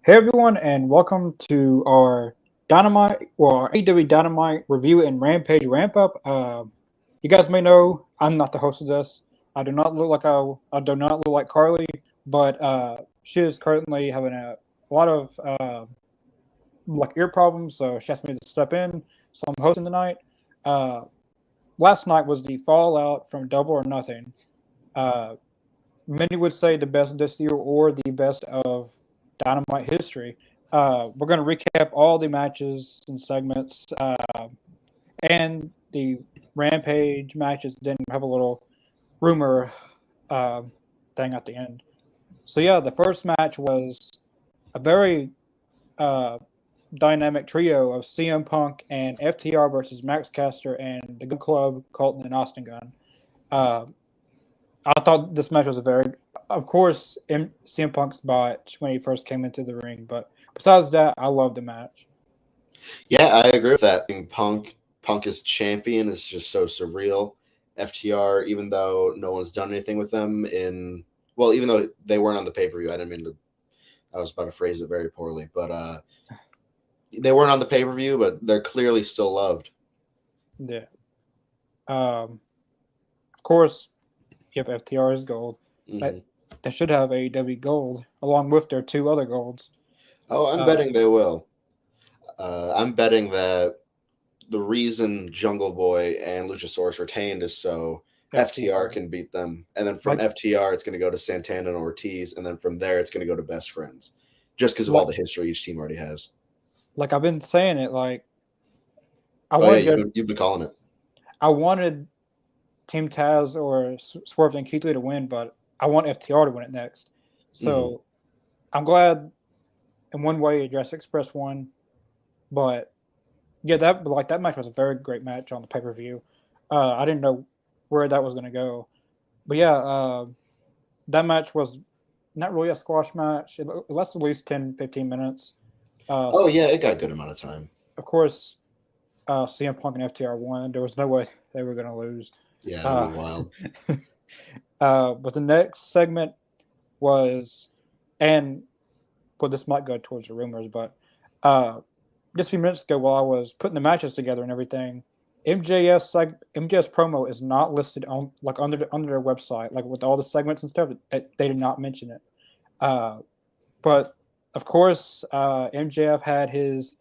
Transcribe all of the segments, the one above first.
Hey everyone, and welcome to our our AEW Dynamite review and Rampage ramp up. You guys may know I'm not the host of this. I do not look like Carly, but she is currently having a lot of ear problems, so she asked me to step in. So I'm hosting tonight. Uh, Last night was the fallout from Double or Nothing. Uh, Many would say the best this year or the best of Dynamite history. We're going to recap all the matches and segments and the Rampage matches. Then have a little rumor uh, thing at the end. So yeah, the first match was a very uh, dynamic trio of CM Punk and FTR versus Max Caster and the Gun Club, Colton and Austin Gunn. Uh, I thought this match was of course, CM Punk's botch when he first came into the ring, but besides that, I love the match. Yeah, I agree with that. Being Punk as champion is just so surreal. FTR, even though no one's done anything with them even though they weren't on the pay-per-view, I was about to phrase it very poorly, but they weren't on the pay-per-view, but they're clearly still loved. Yeah. Of course, yep, FTR is gold. Mm-hmm. They should have AEW gold along with their two other golds. Oh, I'm betting they will. I'm betting that the reason Jungle Boy and Luchasaurus retained is so FTR can beat them. And then from FTR, it's going to go to Santana and Ortiz. And then from there, it's going to go to Best Friends. Just because of all the history each team already has. Like I've been saying it, you've been calling it. I wanted Team Taz or Swerve and Keith Lee to win, but I want FTR to win it next. So I'm glad in one way Jurassic Express won, but yeah, that match was a very great match on the pay-per-view. I didn't know where that was going to go, but yeah, that match was not really a squash match. It lasted at least 10-15 minutes. It got a good amount of time. Of course, CM Punk and FTR won. There was no way they were going to lose. Yeah, that'd be wild. But the next segment was, this might go towards the rumors, but just a few minutes ago while I was putting the matches together and everything, MJS promo is not listed on under their website, with all the segments and stuff. They did not mention it. But of course, MJF had his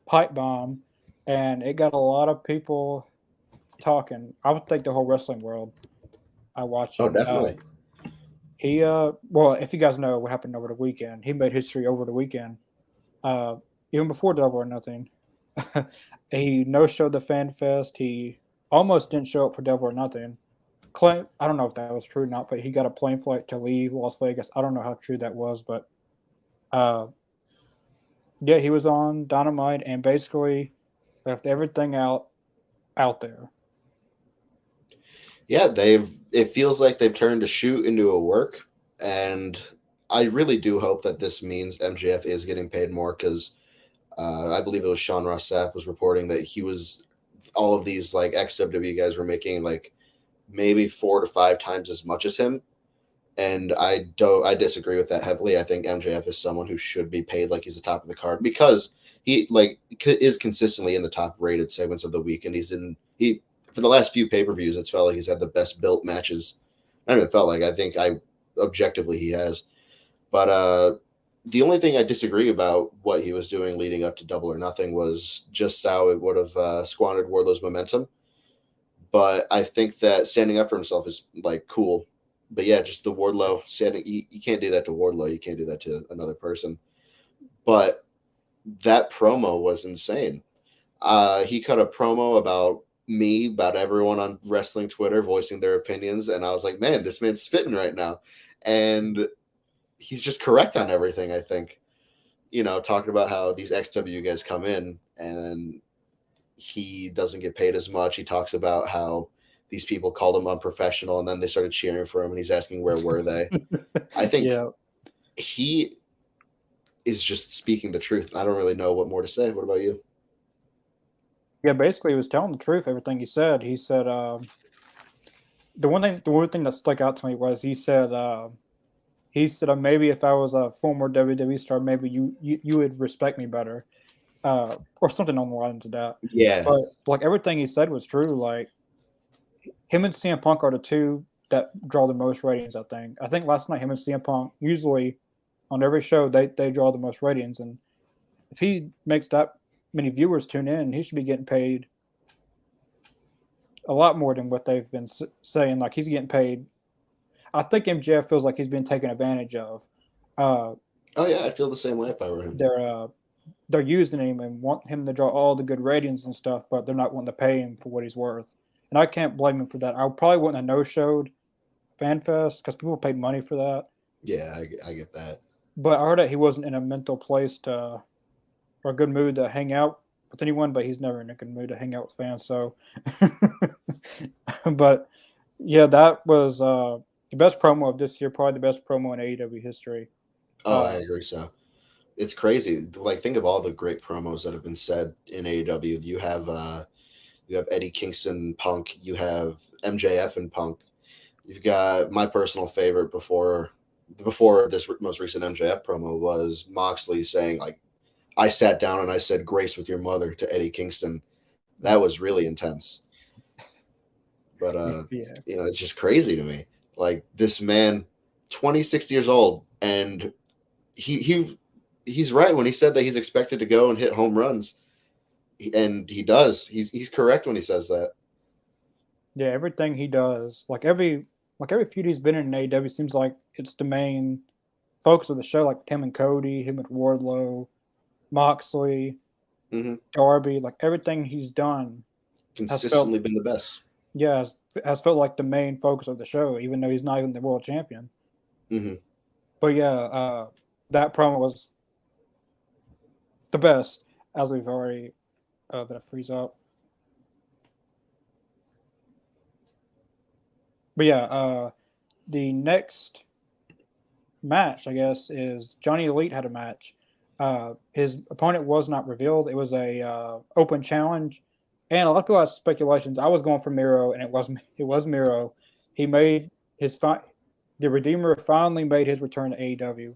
pipe bomb, and it got a lot of people talking. I would think the whole wrestling world. I watched. Oh, definitely. If you guys know what happened over the weekend, he made history over the weekend. Even before Double or Nothing, he no-showed the Fan Fest. He almost didn't show up for Double or Nothing. I don't know if that was true or not, but he got a plane flight to leave Las Vegas. I don't know how true that was, but he was on Dynamite and basically left everything out there. Yeah, it feels like they've turned a shoot into a work, and I really do hope that this means MJF is getting paid more, because I believe it was Sean Ross Sapp was reporting that all of these XWW guys were making maybe 4 to 5 times as much as him, and I disagree with that heavily. I think MJF is someone who should be paid like he's the top of the card, because he is consistently in the top rated segments of the week, and for the last few pay-per-views, it's felt like he's had the best built matches. I don't even felt like, I think objectively he has. But the only thing I disagree about what he was doing leading up to Double or Nothing was just how it would have squandered Wardlow's momentum. But I think that standing up for himself is cool. But yeah, just the Wardlow standing, you can't do that to Wardlow. You can't do that to another person. But that promo was insane. He cut a promo about everyone on wrestling Twitter voicing their opinions, and I was like, man, this man's spitting right now, and he's just correct on everything. I think, talking about how these XW guys come in and he doesn't get paid as much. He talks about how these people called him unprofessional, and then they started cheering for him, and he's asking where were they. I think he is just speaking the truth. I don't really know what more to say. What about you? Yeah, basically, he was telling the truth. Everything he said. He said the one thing that stuck out to me was he said he said maybe if I was a former WWE star, maybe you would respect me better, or something on the lines of that. Yeah. But like everything he said was true. Like him and CM Punk are the two that draw the most ratings. I think last night him and CM Punk usually on every show they draw the most ratings, and if he makes that many viewers tune in, he should be getting paid a lot more than what they've been saying. Like he's getting paid. I think MJF feels like he's been taken advantage of. Oh yeah, I'd feel the same way if I were him. They're using him and want him to draw all the good ratings and stuff, but they're not wanting to pay him for what he's worth. And I can't blame him for that. I probably wouldn't have no-showed FanFest because people paid money for that. Yeah, I get that. But I heard that he wasn't in a mental place or a good mood to hang out with anyone, but he's never in a good mood to hang out with fans. So, but yeah, that was the best promo of this year, probably the best promo in AEW history. Oh, I agree. So it's crazy. Like, think of all the great promos that have been said in AEW. You have Eddie Kingston, Punk. You have MJF and Punk. You've got my personal favorite before this most recent MJF promo was Moxley saying, like, I sat down and I said grace with your mother to Eddie Kingston. That was really intense. But yeah. it's just crazy to me. Like, this man, 26 years old, and he's right when he said that he's expected to go and hit home runs. And he does. He's correct when he says that. Yeah, everything he does, like every feud he's been in AEW seems like it's the main focus of the show. Like him and Cody, him and Wardlow, Moxley, Darby, like everything he's done consistently been the best. Yeah, has felt like the main focus of the show, even though he's not even the world champion. Mm-hmm. But yeah, that promo was the best, as we've already that freeze up. But yeah, the next match, I guess, is Johnny Elite had a match. His opponent was not revealed. It was a open challenge, and a lot of people had speculations. I was going for Miro, and it was Miro. He made the Redeemer finally made his return to AEW,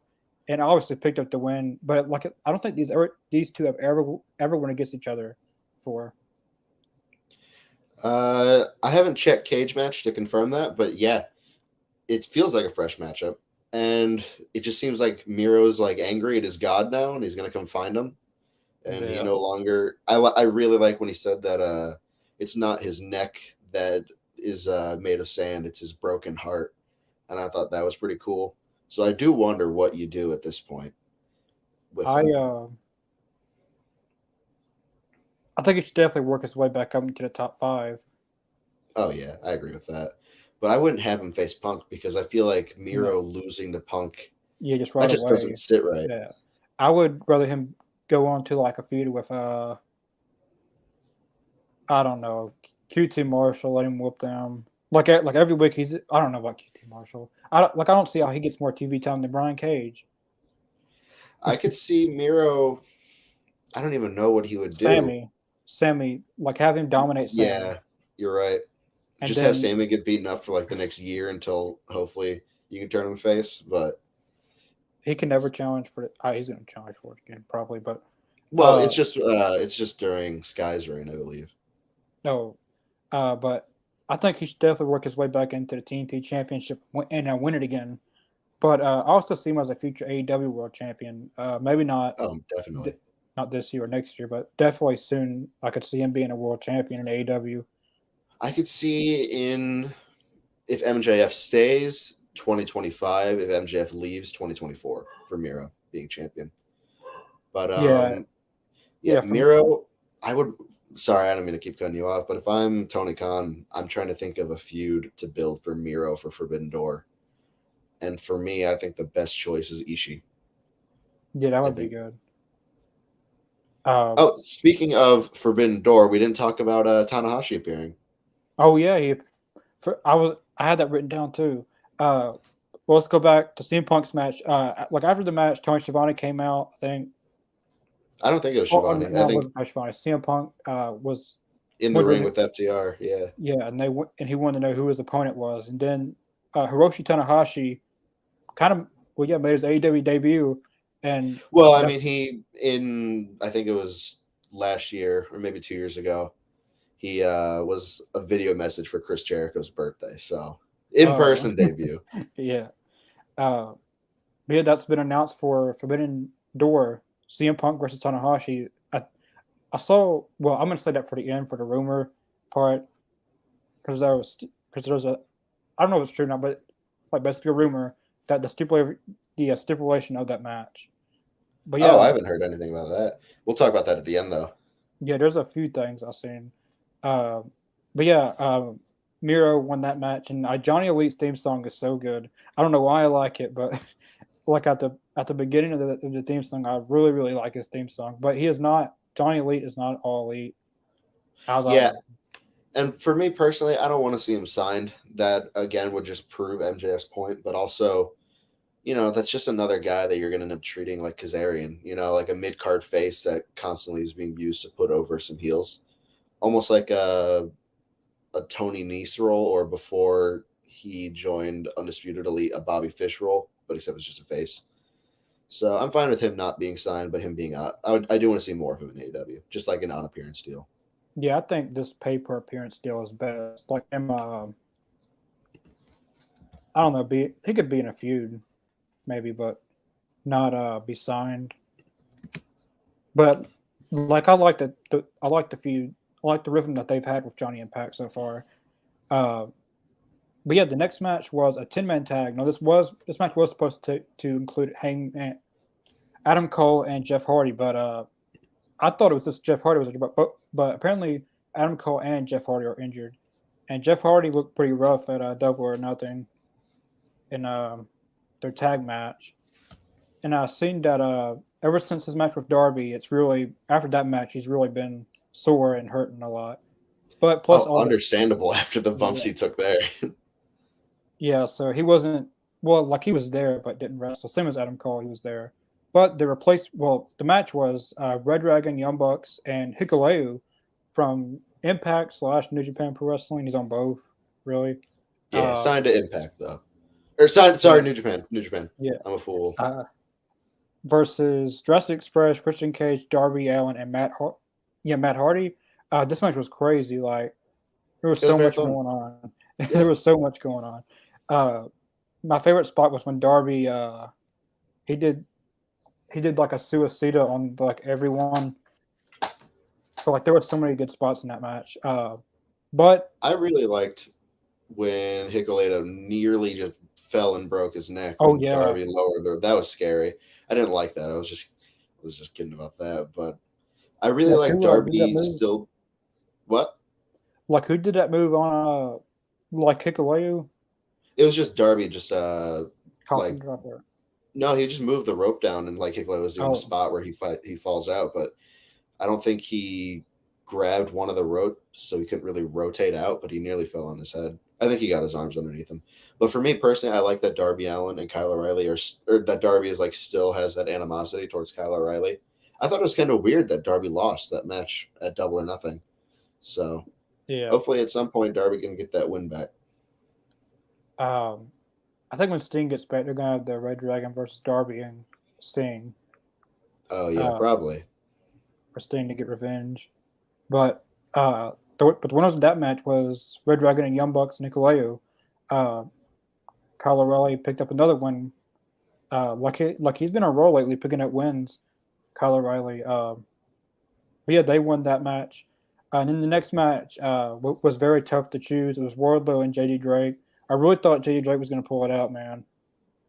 and obviously picked up the win. But like, I don't think these two have ever won against each other before. I haven't checked Cage Match to confirm that, but yeah, it feels like a fresh matchup. And it just seems like Miro's like angry at his god now, and he's gonna come find him. And he no longer. I really like when he said that it's not his neck that is made of sand; it's his broken heart. And I thought that was pretty cool. So I do wonder what you do at this point. I think he should definitely work his way back up into the top 5. Oh yeah, I agree with that. But I wouldn't have him face Punk because I feel like Miro losing to Punk, just doesn't sit right. Yeah, I would rather him go on to like a feud with I don't know, QT Marshall, let him whoop them. Like every week I don't know about QT Marshall. I don't see how he gets more TV time than Brian Cage. I could see Miro. I don't even know what he would do. Sammy, like have him dominate Sammy. Yeah, you're right. And just have Sammy get beaten up for like the next year until hopefully you can turn him face. But he can never challenge for it. He's going to challenge for it again, probably. But it's just during Sky's reign, I believe. No, but I think he should definitely work his way back into the TNT Championship and win it again. But I also see him as a future AEW World Champion. Maybe not. Oh, definitely. Not this year or next year, but definitely soon. I could see him being a world champion in AEW. I could see if MJF stays 2025, if MJF leaves 2024 for Miro being champion. But Miro, I would. Sorry, I don't mean to keep cutting you off, but if I'm Tony Khan, I'm trying to think of a feud to build for Miro for Forbidden Door. And for me, I think the best choice is Ishii. Yeah, that would be good. Speaking of Forbidden Door, we didn't talk about Tanahashi appearing. Oh yeah, I had that written down too. Well, let's go back to CM Punk's match. Like after the match, Tony Schiavone came out. I don't think it was Schiavone. I think it wasn't Schiavone. CM Punk was in the ring with FTR. Yeah. Yeah, and he wanted to know who his opponent was, and then Hiroshi Tanahashi kind of well, yeah, made his AEW debut, and Well, I that, mean, I think it was last year or maybe 2 years ago, he was a video message for Chris Jericho's birthday. So in oh, person debut. yeah, uh, but yeah, that's been announced for Forbidden Door, CM Punk versus Tanahashi. I saw. Well, I'm gonna say that for the end for the rumor part because there's a I don't know if it's true or not, but like basically a rumor that the stipulation of that match. But Oh, I yeah, haven't heard anything about that. We'll talk about that at the end, though. yeah, there's a few things I've seen. Uh, but yeah, Miro won that match, and Johnny Elite's theme song is so good. I don't know why I like it, but like at the beginning of the theme song, I really like his theme song. But he is not Johnny Elite is not all elite. As I Yeah, know. and for me personally, I don't want to see him signed. That again would just prove MJF's point, but also, that's just another guy that you're going to end up treating like Kazarian. Like a mid card face that constantly is being used to put over some heels, almost like a Tony Nese role, or before he joined Undisputed Elite, a Bobby Fish role, but except it's just a face. So I'm fine with him not being signed, but him being out. I do want to see more of him in AEW, just like an on appearance deal. Yeah, I think this pay per appearance deal is best. Like him, I don't know, he could be in a feud, maybe, but not be signed. But like I like the feud, I like the rhythm that they've had with Johnny Impact so far. Uh, but yeah, the next match was a 10-man tag. Now this match was supposed to include Hangman, Adam Cole, and Jeff Hardy, but I thought it was just Jeff Hardy was injured, but apparently Adam Cole and Jeff Hardy are injured, and Jeff Hardy looked pretty rough at Double or Nothing in their tag match, and I've seen that ever since his match with Darby, it's really after that match he's really been sore and hurting a lot. But plus Oh, all the understandable after the bumps yeah, he took there. yeah, so he wasn't like he was there but didn't wrestle. Same as Adam Cole, he was there. But the match was Red Dragon, Young Bucks, and Hikuleu from Impact / New Japan Pro Wrestling. He's on both, really. Yeah, Uh, signed to Impact though, or signed. yeah, Sorry, New Japan. New Japan. yeah. I'm a fool. Versus Jurassic Express, Christian Cage, Darby Allin, and Matt Hardy. This match was crazy. Like there was It was so very much fun. going on. There Yeah. was so much going on. My favorite spot was when Darby he did he did like a suicida on like everyone. But like there were so many good spots in that match. But I really liked when Hikuleto nearly just fell and broke his neck oh when yeah, Darby lowered her. That was scary. I didn't like that. I was just kidding about that. But I really like like who did that Darby move? still. What? Like who did that move on? Like Hikuleu, It was just Darby just coffin like dropper. no, he just moved the rope down and like Hikuleto was doing the Oh spot where he falls out, but I don't think he grabbed one of the ropes, so he couldn't really rotate out, but he nearly fell on his head. I think he got his arms underneath him. But for me personally, I like that Darby Allin and Kyle O'Reilly or that Darby is like still has that animosity towards Kyle O'Reilly. I thought it was kind of weird that Darby lost that match at Double or Nothing. So yeah. hopefully at some point Darby can get that win back. Um, I think when Sting gets back, they're gonna have the Red Dragon versus Darby and Sting. Oh yeah, Uh, probably. for Sting to get revenge. But the winners of that match was Red Dragon and Young Bucks and Nicolao. Uh, Kyle O'Reilly picked up another win. Like he's been on a roll lately, picking up wins. Kyle O'Reilly. But yeah, they won that match. And then the next match was very tough to choose. It was Wardlow and Jd Drake. I really thought Jd Drake was going to pull it out, man.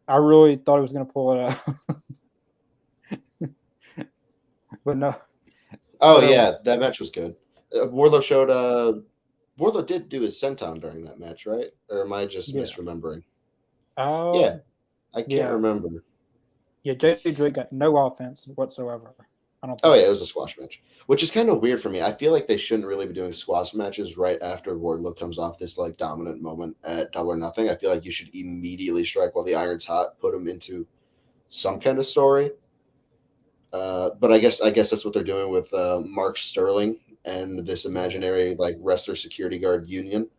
I really thought he was going to pull it out. But no. Oh But yeah, that match was good. Wardlow showed. Wardlow did do his senton during that match, right? Or am I just yeah. misremembering? Yeah, Um, I can't yeah. remember. Yeah, Jd Drake got no offense whatsoever. I don't Oh think. yeah, it was a squash match, which is kind of weird for me. I feel like they shouldn't really be doing squash matches right after Wardlow comes off this like dominant moment at Double or Nothing. I feel like you should immediately strike while the iron's hot, put him into some kind of story. But I guess that's what they're doing with Mark Sterling and this Yeah. imaginary like wrestler security guard union.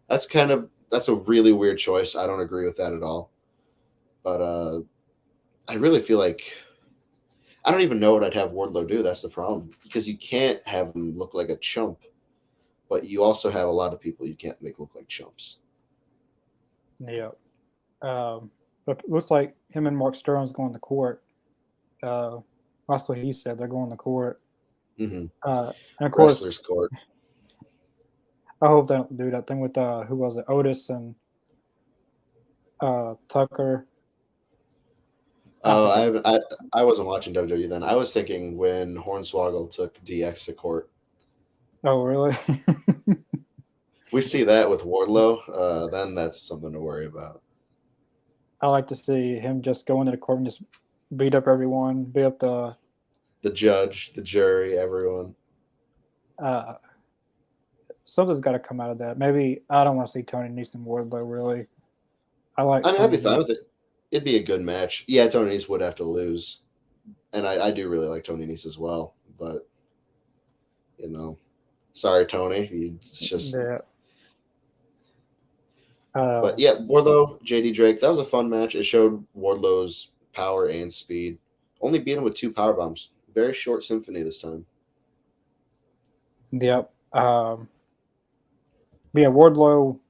That's a really weird choice. I don't agree with that at all. But I really feel like I don't even know what I'd have Wardlow do. That's the problem, because you can't have him look like a chump, but you also have a lot of people you can't make look like chumps. Yeah. But it looks like him and Mark Sterling's going to court. That's what he said. They're going to court. Mm-hmm. And of Wrestler's course, court. I hope they don't do that thing with who was it, Otis and Tucker. Oh, I wasn't watching WWE then. I was thinking when Hornswoggle took DX to court. Oh, really? We see that with Wardlow, then that's something to worry about. I like to see him just go into the court and just beat up everyone, beat up The judge, the jury, everyone. Something's got to come out of that. Maybe I don't want to see Tony Nese and Wardlow, really. I mean, I'd be fine with it. It'd be a good match. Yeah, Tony Nese would have to lose. And I do really like Tony Nese as well. But, sorry, Tony. It's just... Yeah. But, yeah, Wardlow, JD Drake, that was a fun match. It showed Wardlow's power and speed. Only beat him with 2 power bombs. Very short symphony this time. Yep. But yeah, Wardlow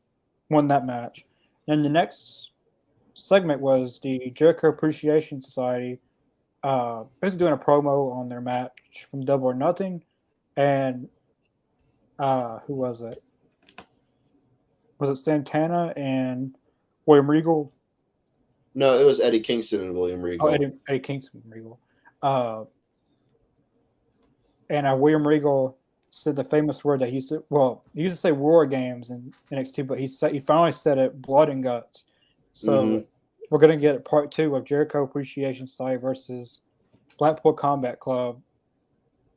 won that match. And the next segment was the Jericho Appreciation Society basically doing a promo on their match from Double or Nothing. And who was it? Was it Santana and William Regal? No, it was Eddie Kingston and William Regal. Oh, Eddie Kingston and Regal. And William Regal said the famous word that he used to say War Games in NXT, but he finally said it, Blood and Guts. So we're going to get part 2 of Jericho Appreciation Society versus Blackpool Combat Club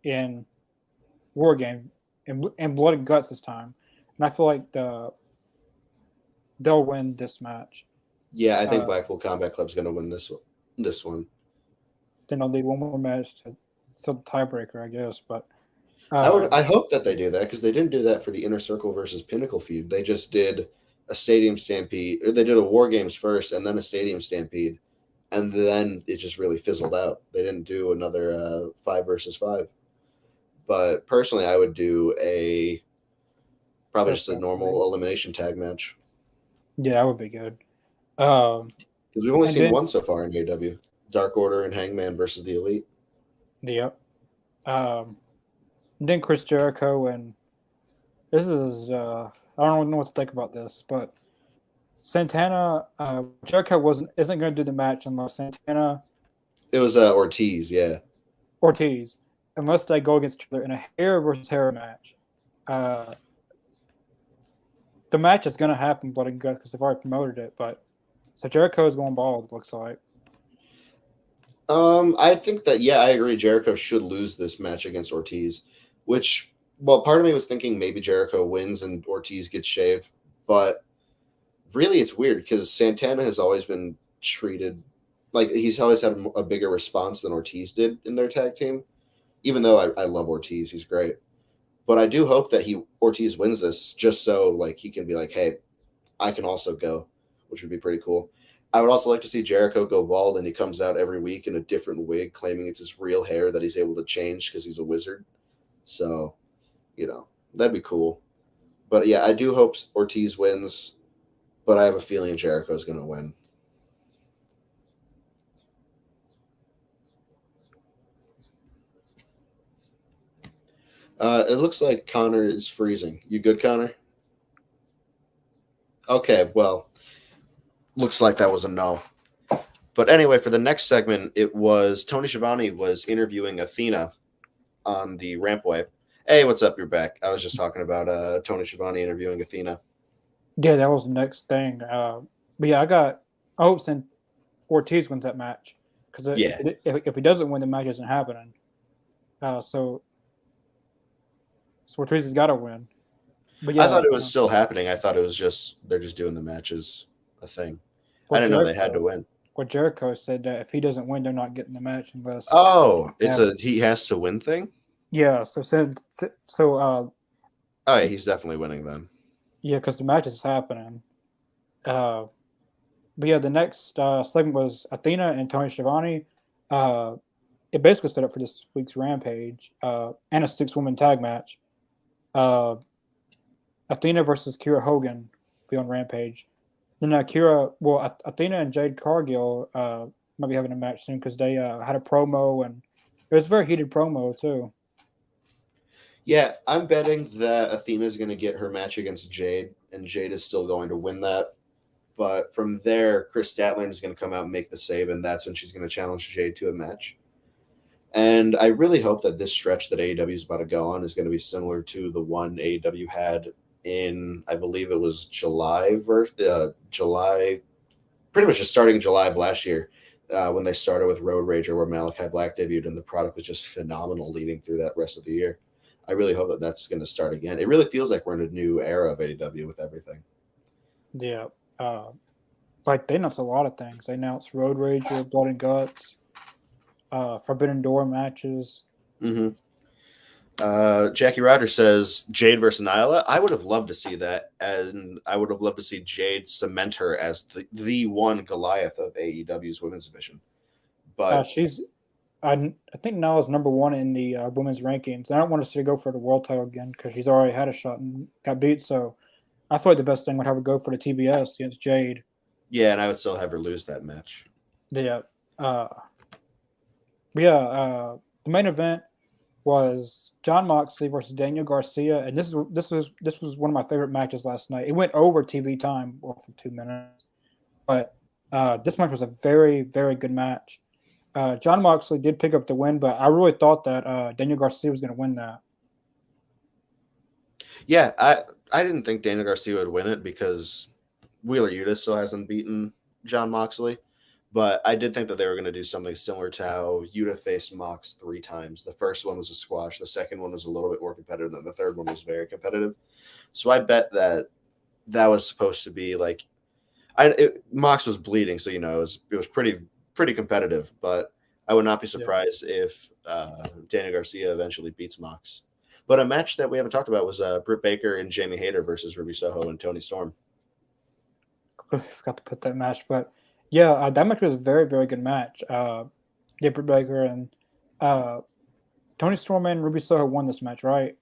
in War Game and Blood and Guts this time. And I feel like they'll win this match. Yeah, I think Blackpool Combat Club's going to win this one. Then they'll need one more match to sell the tiebreaker, I guess. But I hope that they do that, because they didn't do that for the Inner Circle versus Pinnacle feud. They just did a Stadium Stampede. Or they did a War Games first and then a Stadium Stampede, and then it just really fizzled out. They didn't do another 5 versus 5. But personally, I would do probably just a normal elimination tag match. Yeah, that would be good. Because we've only seen one so far in AEW. Dark Order and Hangman versus the Elite. Yep. Then Chris Jericho, and this is I don't know what to think about this, but Santana, Jericho isn't going to do the match unless Santana. It was Ortiz, yeah. Ortiz, unless they go against each other in a hair versus hair match. The match is going to happen, Blood and Guts, because they've already promoted it. But so Jericho is going bald, it looks like. I think that, I agree. Jericho should lose this match against Ortiz, which, part of me was thinking maybe Jericho wins and Ortiz gets shaved, but really it's weird because Santana has always been treated like he's always had a bigger response than Ortiz did in their tag team, even though I love Ortiz. He's great. But I do hope that Ortiz wins this just so like he can be like, hey, I can also go, which would be pretty cool. I would also like to see Jericho go bald and he comes out every week in a different wig claiming it's his real hair that he's able to change because he's a wizard. So, that'd be cool. But yeah, I do hope Ortiz wins, but I have a feeling Jericho's going to win. It looks like Connor is freezing. You good, Connor? Okay, well, looks like that was a no. But anyway, for the next segment, it was Tony Schiavone was interviewing Athena on the rampway. Hey, what's up? You're back. I was just talking about Tony Schiavone interviewing Athena. Yeah, that was the next thing. But yeah, I hope Ortiz wins that match, because if he doesn't win, the match isn't happening. So Ortiz has got to win. But yeah, I thought it was still happening. I thought it was they're just doing the match as a thing. I didn't know they had to win. What Jericho said that if he doesn't win, they're not getting the match unless. Oh, it's he has to win thing. Yeah. Oh yeah, he's definitely winning then. Yeah, because the match is happening. but yeah, the next segment was Athena and Tony Schiavone. It basically set up for this week's Rampage and a 6-woman tag match. Uh, Athena versus Kira Hogan be on Rampage. Then Athena and Jade Cargill might be having a match soon because they had a promo, and it was a very heated promo too. Yeah, I'm betting that Athena's going to get her match against Jade, and Jade is still going to win that. But from there, Chris Statler is going to come out and make the save, and that's when she's going to challenge Jade to a match. And I really hope that this stretch that AEW is about to go on is going to be similar to the one AEW had in, I believe it was July, pretty much just starting in July of last year, when they started with Road Rager, where Malachi Black debuted, and the product was just phenomenal leading through that rest of the year. I really hope that that's going to start again. It really feels like we're in a new era of AEW with everything. Yeah. Like they announced a lot of things. They announced Road Rager, Blood and Guts, Forbidden Door matches. Mm-hmm. Jackie Rogers says Jade versus Nyla. I would have loved to see that, and I would have loved to see Jade cement her as the one Goliath of AEW's women's division. But I think Nyla's number 1 in the women's rankings. I don't want to see her go for the world title again because she's already had a shot and got beat. So I thought the best thing would have her go for the TBS against Jade. Yeah, and I would still have her lose that match. Yeah. The main event was Jon Moxley versus Daniel Garcia, and this was one of my favorite matches last night. It went over TV time for 2 minutes, but this match was a very, very good match. Jon Moxley did pick up the win, but I really thought that Daniel Garcia was going to win that. Yeah, I didn't think Daniel Garcia would win it because Wheeler Yuta still hasn't beaten Jon Moxley. But I did think that they were going to do something similar to how Yuta faced Mox 3 times. The first one was a squash. The second one was a little bit more competitive. Than the third one was very competitive. So I bet that was supposed to be like Mox was bleeding, so it was pretty competitive. But I would not be surprised if Daniel Garcia eventually beats Mox. But a match that we haven't talked about was Britt Baker and Jamie Hayter versus Ruby Soho and Toni Storm. I forgot to put that match, but yeah, that match was a very, very good match. Britt Baker and Toni Storm and Ruby Soho won this match, right?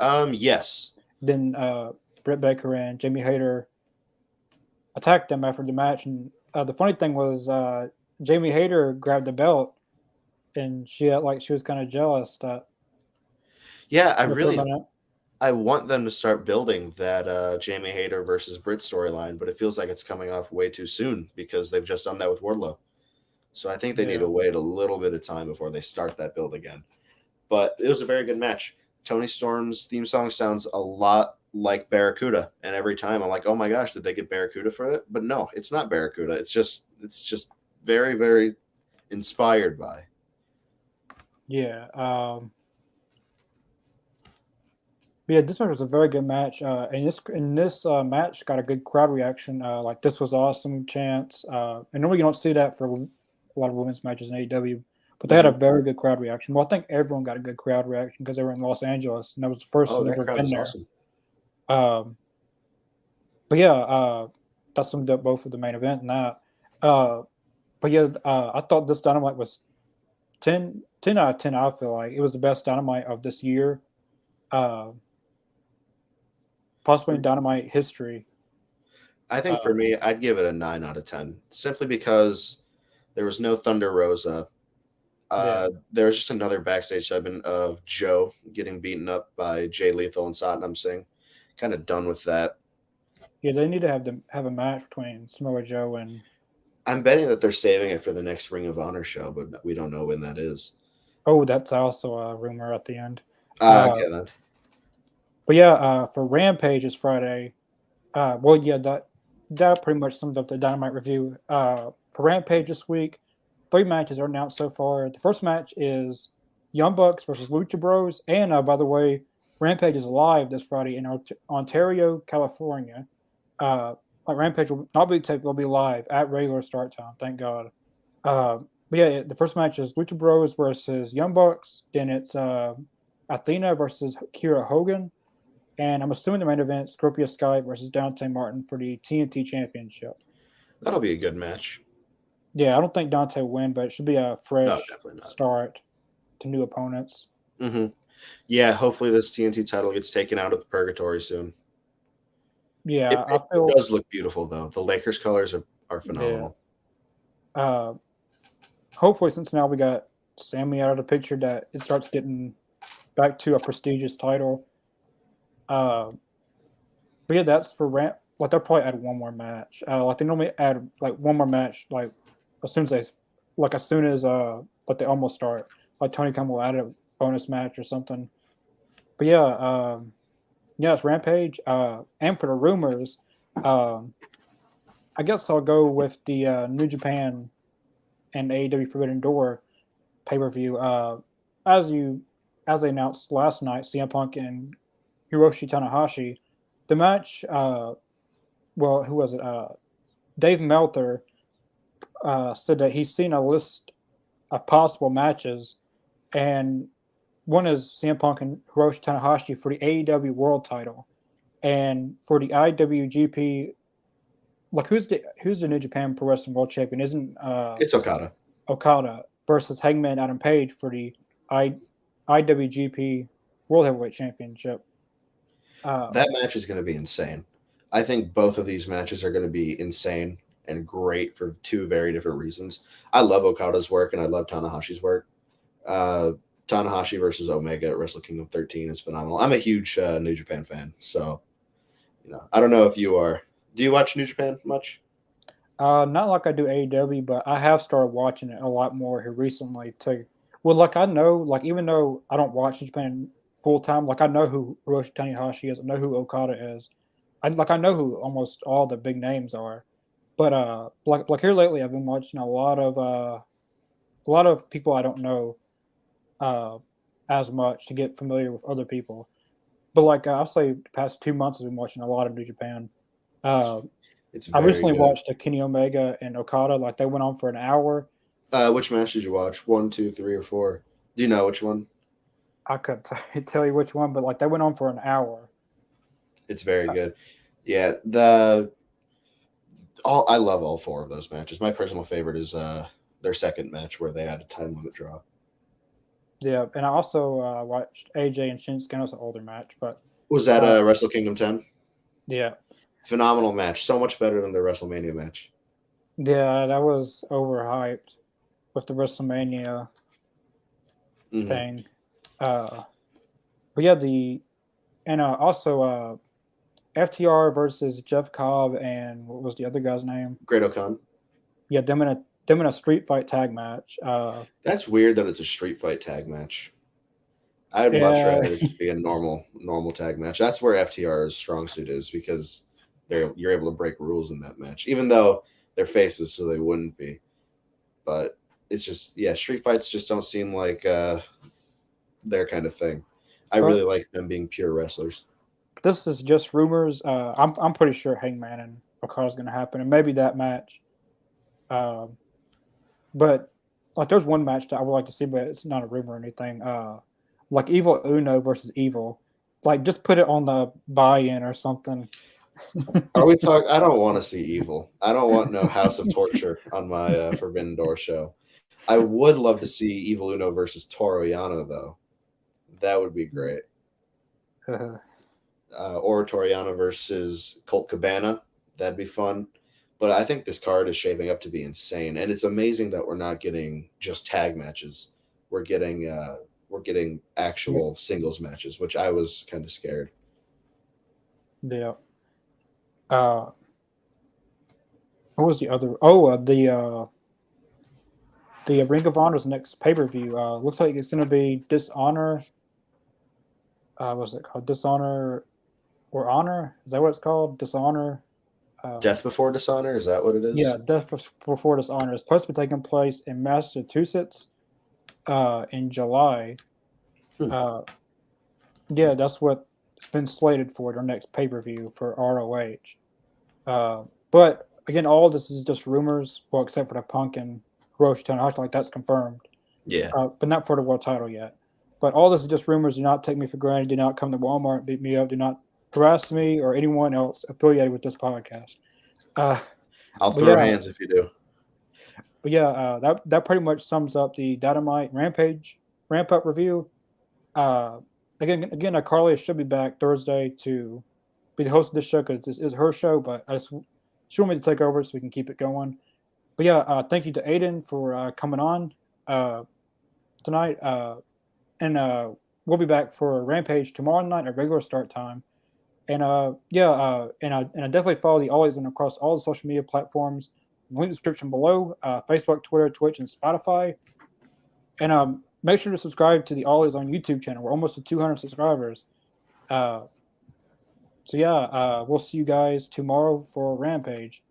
Yes. Then Britt Baker and Jamie Hayter attacked them after the match, and the funny thing was Jamie Hayter grabbed the belt, and she was kind of jealous that. Yeah, I want them to start building that Jamie Hayter versus Britt storyline, but it feels like it's coming off way too soon because they've just done that with Wardlow. So I think they need to wait a little bit of time before they start that build again. But it was a very good match. Toni Storm's theme song sounds a lot like Barracuda, and every time I'm like, oh my gosh, did they get Barracuda for it? But no, it's not Barracuda. It's just very, very inspired by. Yeah. Yeah, this match was a very good match, and this match got a good crowd reaction. Like this was awesome chants, and normally you don't see that for a lot of women's matches in AEW, but they had a very good crowd reaction. Well, I think everyone got a good crowd reaction because they were in Los Angeles, and that was the first time they've ever been there. Awesome. But yeah, that summed up both of the main event and that. But yeah, I thought this Dynamite was 10 out of 10. I feel like it was the best Dynamite of this year. Possibly in Dynamite history. I think for me, I'd give it a 9 out of 10, simply because there was no Thunder Rosa. There was just another backstage segment of Joe getting beaten up by Jay Lethal and Satnam Singh. Kind of done with that. Yeah, they need to have a match between Samoa Joe and. I'm betting that they're saving it for the next Ring of Honor show, but we don't know when that is. Oh, that's also a rumor at the end. I get that. But yeah, for Rampage is Friday. That pretty much sums up the Dynamite review. For Rampage this week, 3 matches are announced so far. The first match is Young Bucks versus Lucha Bros. And by the way, Rampage is live this Friday in Ontario, California. Rampage will be live at regular start time. Thank God. But yeah, the first match is Lucha Bros versus Young Bucks. Then it's Athena versus Kira Hogan. And I'm assuming the main event, Scorpio Sky versus Dante Martin for the TNT Championship. That'll be a good match. Yeah, I don't think Dante will win, but it should be a No, fresh definitely not. start to new opponents. Mm-hmm. Yeah, hopefully this TNT title gets taken out of purgatory soon. Yeah, I It feel does look beautiful though. The Lakers colors are yeah. phenomenal. Hopefully, since now we got Sammy out of the picture, that it starts getting back to a prestigious title. But yeah, that's for Ramp. Like they'll probably add one more match. Like they normally add like one more match like as soon as like they almost start. Like Tony Khan will add a bonus match or something. But yeah, it's Rampage. And for the rumors, um, I guess I'll go with the New Japan and AEW Forbidden Door pay per view. As you as they announced last night, CM Punk and Hiroshi Tanahashi, the match. Well, who was it? Dave Meltzer said that he's seen a list of possible matches, and one is CM Punk and Hiroshi Tanahashi for the AEW World Title, and for the IWGP. Like who's the New Japan Pro Wrestling World Champion? Isn't It's Okada. Okada versus Hangman Adam Page for the IWGP World Heavyweight Championship. That match is going to be insane. I think both of these matches are going to be insane and great for two very different reasons. I love Okada's work and I love Tanahashi's work. Tanahashi versus Omega at Wrestle Kingdom 13 is phenomenal. I'm a huge New Japan fan, so I don't know if you are. Do you watch New Japan much? Not like I do AEW, but I have started watching it a lot more here recently too. Well, like I know, like even though I don't watch New Japan full time, like I know who Hiroshi Tanahashi is, I know who Okada is, I know who almost all the big names are. But like here lately, I've been watching a lot of people I don't know uh, as much to get familiar with other people. But like I'll say, the past 2 months, I've been watching a lot of New Japan. Uh, It's I very recently good. watched a Kenny Omega and Okada. Like they went on for an hour. Which match did you watch? 1, 2, 3, or 4? Do you know which one? I couldn't tell you which one, but like they went on for an hour. It's very Uh, good. Yeah, I love all four of those matches. My personal favorite is their second match where they had a time limit draw. yeah, and I also watched AJ and Shinsuke. It was an older match, but Was that uh, Wrestle Kingdom 10? yeah, Phenomenal match. So much better than the WrestleMania match. yeah, that was overhyped with the WrestleMania Hmm. thing. Uh, but yeah, the and also FTR versus Jeff Cobb and what was the other guy's name? Great Okan. Yeah, them in a street fight tag match. That's weird that it's a street fight tag match. I'd much Yeah, rather it just be a normal tag match. That's where FTR's strong suit is because you're able to break rules in that match, even though they're faces, so they wouldn't be. But it's just street fights just don't seem like their kind of thing. I really but like them being pure wrestlers. this is just rumors. I'm pretty sure Hangman and Okada's going to happen, and maybe that match. Um, but like, there's one match that I would like to see, but it's not a rumor or anything. Like Evil Uno versus Evil. Like, just put it on the buy-in or something. Are we talking? I don't want to see evil. I don't want no House of Torture on my Forbidden Door show. I would love to see Evil Uno versus Toro Yano though. That would be great. Or Toriano versus Colt Cabana. That'd be fun. But I think this card is shaping up to be insane, and it's amazing that we're not getting just tag matches. We're getting actual singles matches, which I was kind of scared. Yeah. Uh, what was the other? Oh, the Ring of Honor's next pay per view. Looks like it's going to be Dishonor. What's it called? Dishonor or Honor? Is that what it's called? Dishonor. Death Before Dishonor, is that what it is? Yeah, Death Before Dishonor is supposed to be taking place in Massachusetts in July. Hmm. Yeah, that's what it's been slated for their next pay per view for ROH. But again, all this is just rumors, well, except for the Punk and Hiroshi Tanahashi, like that's confirmed. Yeah. But not for the world title yet. But all this is just rumors. Do not take me for granted. Do not come to Walmart, beat me up. Do not harass me or anyone else affiliated with this podcast. I'll But throw yeah, hands if you do. but yeah, that pretty much sums up the Dynamite Rampage ramp up review. Uh, again, Carly should be back Thursday to be the host of this show because this is her show. But she wanted me to take over so we can keep it going. But yeah, thank you to Aiden for coming on tonight. And we'll be back for Rampage tomorrow night at regular start time. And and I definitely follow the Always and across all the social media platforms. Link description below: Facebook, Twitter, Twitch, and Spotify. And make sure to subscribe to the Always on YouTube channel. We're almost at 200 subscribers. So yeah, we'll see you guys tomorrow for Rampage.